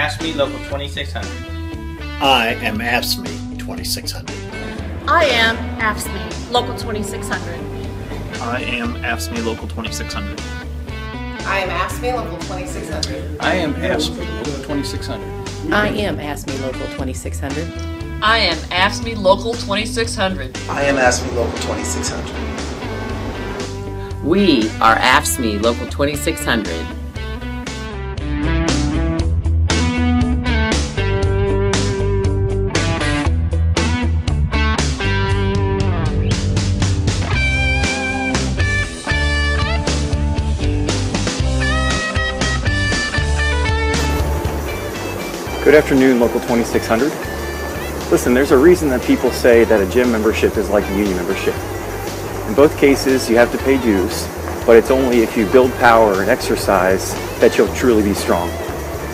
AFSCME Local 2600. I am AFSCME 2600. I am AFSCME Local 2600. I am AFSCME Local 2600. I am AFSCME Local 2600. I am AFSCME Local 2600. I am AFSCME Local 2600. I am AFSCME Local 2600. I am AFSCME Local 2600. We are AFSCME Local 2600. Good afternoon, Local 2600. Listen, there's a reason that people say that a gym membership is like a union membership. In both cases, you have to pay dues, but it's only if you build power and exercise that you'll truly be strong.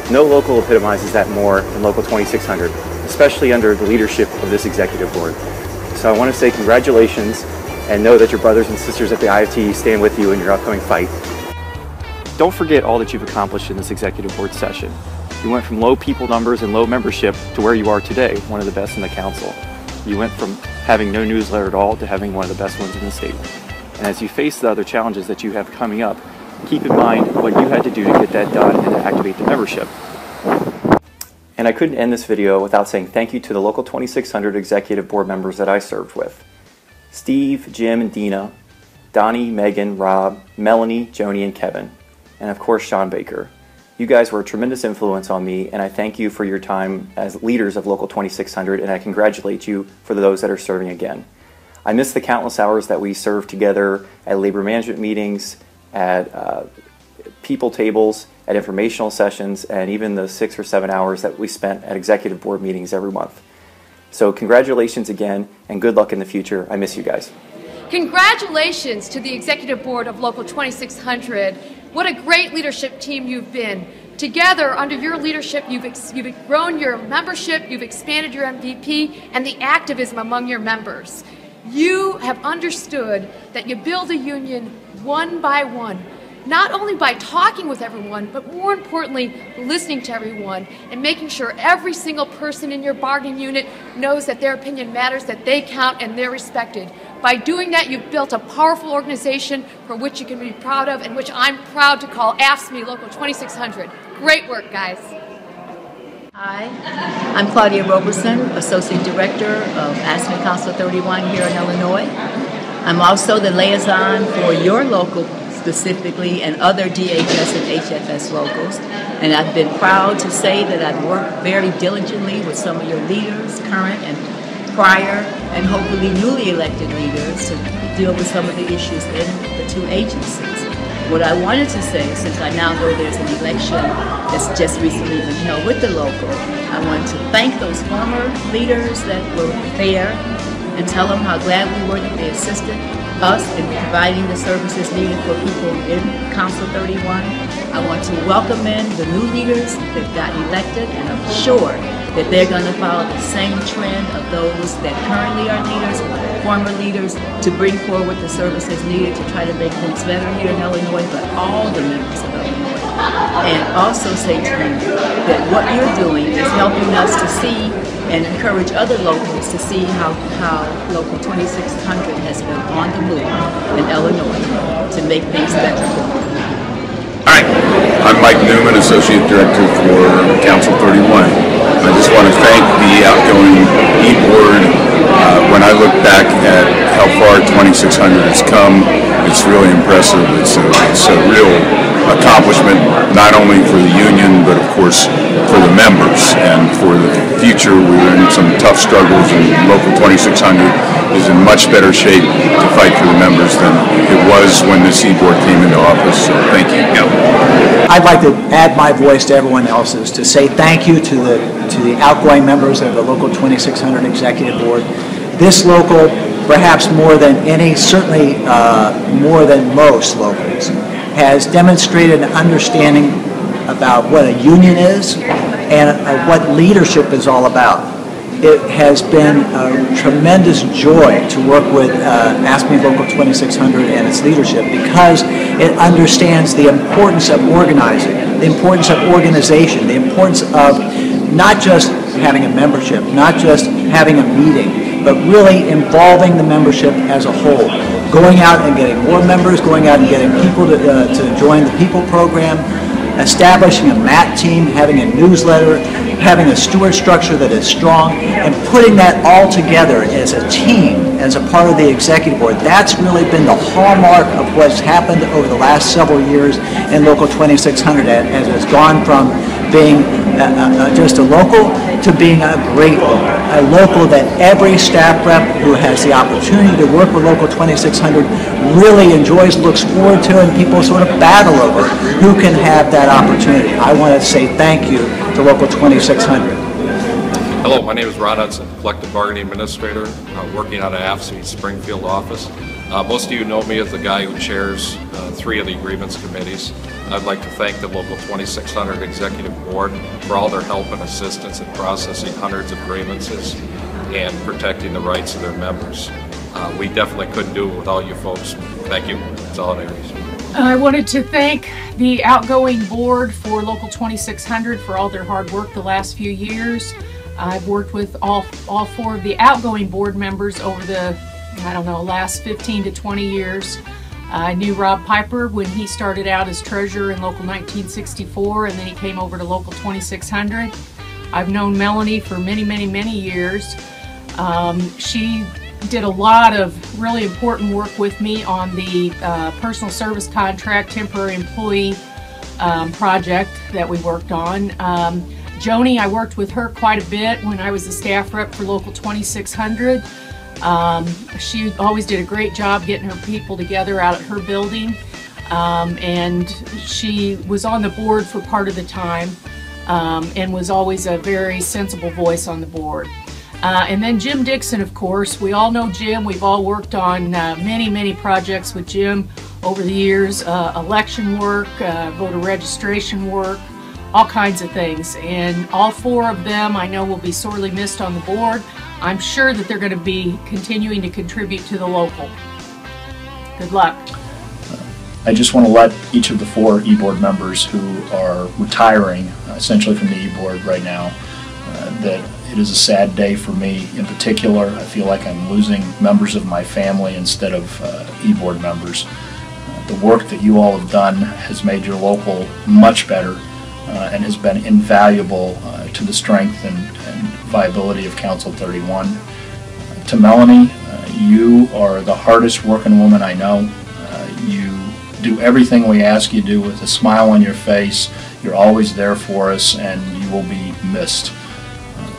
No local epitomizes that more than Local 2600, especially under the leadership of this executive board. So I want to say congratulations and know that your brothers and sisters at the IFT stand with you in your upcoming fight. Don't forget all that you've accomplished in this executive board session. You went from low people numbers and low membership to where you are today, one of the best in the council. You went from having no newsletter at all to having one of the best ones in the state. And as you face the other challenges that you have coming up, keep in mind what you had to do to get that done and to activate the membership. And I couldn't end this video without saying thank you to the Local 2600 executive board members that I served with. Steve, Jim, and Dina, Donnie, Megan, Rob, Melanie, Joni, and Kevin, and of course Sean Baker. You guys were a tremendous influence on me, and I thank you for your time as leaders of Local 2600, and I congratulate you for those that are serving again. I miss the countless hours that we served together at labor management meetings, at people tables, at informational sessions, and even the 6 or 7 hours that we spent at executive board meetings every month. So congratulations again, and good luck in the future. I miss you guys. Congratulations to the Executive Board of Local 2600. What a great leadership team you've been. Together, under your leadership, you've grown your membership, you've expanded your MVP, and the activism among your members. You have understood that you build a union one by one, not only by talking with everyone, but more importantly, listening to everyone and making sure every single person in your bargaining unit knows that their opinion matters, that they count, and they're respected. By doing that, you've built a powerful organization for which you can be proud of and which I'm proud to call AFSCME Local 2600. Great work, guys. Hi, I'm Claudia Roberson, Associate Director of AFSCME Council 31 here in Illinois. I'm also the liaison for your local specifically and other DHS and HFS locals. And I've been proud to say that I've worked very diligently with some of your leaders, current and prior, and hopefully newly elected leaders to deal with some of the issues in the two agencies. What I wanted to say, since I now know there's an election that's just recently been held with the local, I want to thank those former leaders that were there and tell them how glad we were that they assisted us in providing the services needed for people in Council 31. I want to welcome in the new leaders that got elected, and I'm sure that they're going to follow the same trend of those that currently are leaders, former leaders, to bring forward the services needed to try to make things better here in Illinois, but all the members of Illinois. And also say to you that what you're doing is helping us to see and encourage other locals to see how Local 2600 has been on the move in Illinois to make things better. Hi, I'm Mike Newman, Associate Director for Council 31. I just want to thank the outgoing Eboard. When I look back at how far 2600 has come, it's really impressive. It's a real accomplishment, not only for the union, but of course for the members. And for the future, we're in some tough struggles, and Local 2600 is in much better shape to fight for the members than it was when the Eboard came into office. So thank you. I'd like to add my voice to everyone else's to say thank you to the outgoing members of the Local 2600 Executive Board. This local, perhaps more than any, certainly more than most locals, has demonstrated an understanding about what a union is and what leadership is all about. It has been a tremendous joy to work with AFSCME Local 2600 and its leadership, because it understands the importance of organizing, the importance of organization, the importance of not just having a membership, not just having a meeting, but really involving the membership as a whole. Going out and getting more members, going out and getting people to join the People program, establishing a MAT team, having a newsletter, having a steward structure that is strong, and putting that all together as a team, as a part of the executive board. That's really been the hallmark of what's happened over the last several years in Local 2600, as it's gone from being just a local to being a great local, a local that every staff rep who has the opportunity to work with Local 2600 really enjoys, looks forward to, and people sort of battle over who can have that opportunity. I want to say thank you to Local 2600. Hello, my name is Ron Hudson, Collective Bargaining Administrator, working out of AFSCME's Springfield office. Most of you know me as the guy who chairs 3 of the grievance committees. I'd like to thank the Local 2600 Executive Board for all their help and assistance in processing hundreds of grievances and protecting the rights of their members. We definitely couldn't do it without you folks. Thank you. Solidaries. I wanted to thank the outgoing board for Local 2600 for all their hard work the last few years. I've worked with all 4 of the outgoing board members over the, last 15 to 20 years. I knew Rob Piper when he started out as treasurer in Local 1964, and then he came over to Local 2600. I've known Melanie for many, many, many years. She did a lot of really important work with me on the personal service contract temporary employee project that we worked on. Joni, I worked with her quite a bit when I was the staff rep for Local 2600. She always did a great job getting her people together out at her building, and she was on the board for part of the time and was always a very sensible voice on the board. And then Jim Dixon, of course. We all know Jim. We've all worked on many, many projects with Jim over the years, election work, voter registration work, all kinds of things. And all 4 of them I know will be sorely missed on the board. I'm sure that they're going to be continuing to contribute to the local. Good luck. I just want to let each of the 4 e-board members who are retiring essentially from the e-board right now that it is a sad day for me in particular. I feel like I'm losing members of my family instead of e-board members. The work that you all have done has made your local much better and has been invaluable to the strength and viability of Council 31. To Melanie, you are the hardest working woman I know. You do everything we ask you to do with a smile on your face. You're always there for us, and you will be missed.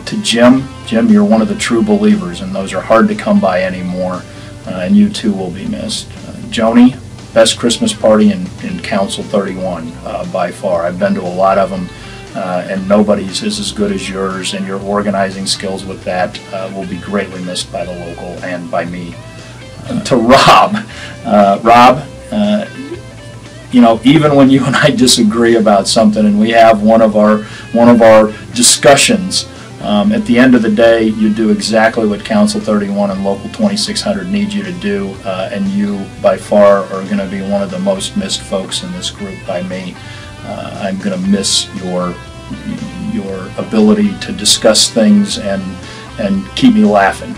To Jim, you're one of the true believers, and those are hard to come by anymore, and you too will be missed. Joni, best Christmas party in Council 31 by far. I've been to a lot of them, and nobody's is as good as yours, and your organizing skills with that will be greatly missed by the local and by me. To Rob, even when you and I disagree about something and we have one of our discussions, at the end of the day, you do exactly what Council 31 and Local 2600 need you to do, and you, by far, are going to be one of the most missed folks in this group by me. I'm going to miss your ability to discuss things and keep me laughing.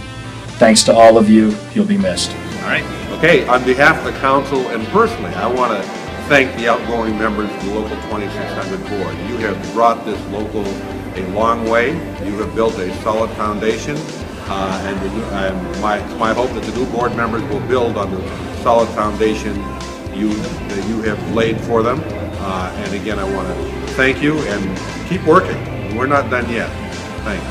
Thanks to all of you. You'll be missed. All right. Okay. On behalf of the Council and personally, I want to thank the outgoing members of the Local 2600 board. You have brought this local a long way. You have built a solid foundation, and my hope that the new board members will build on the solid foundation that you have laid for them. And again, I want to thank you and keep working. We're not done yet. Thanks.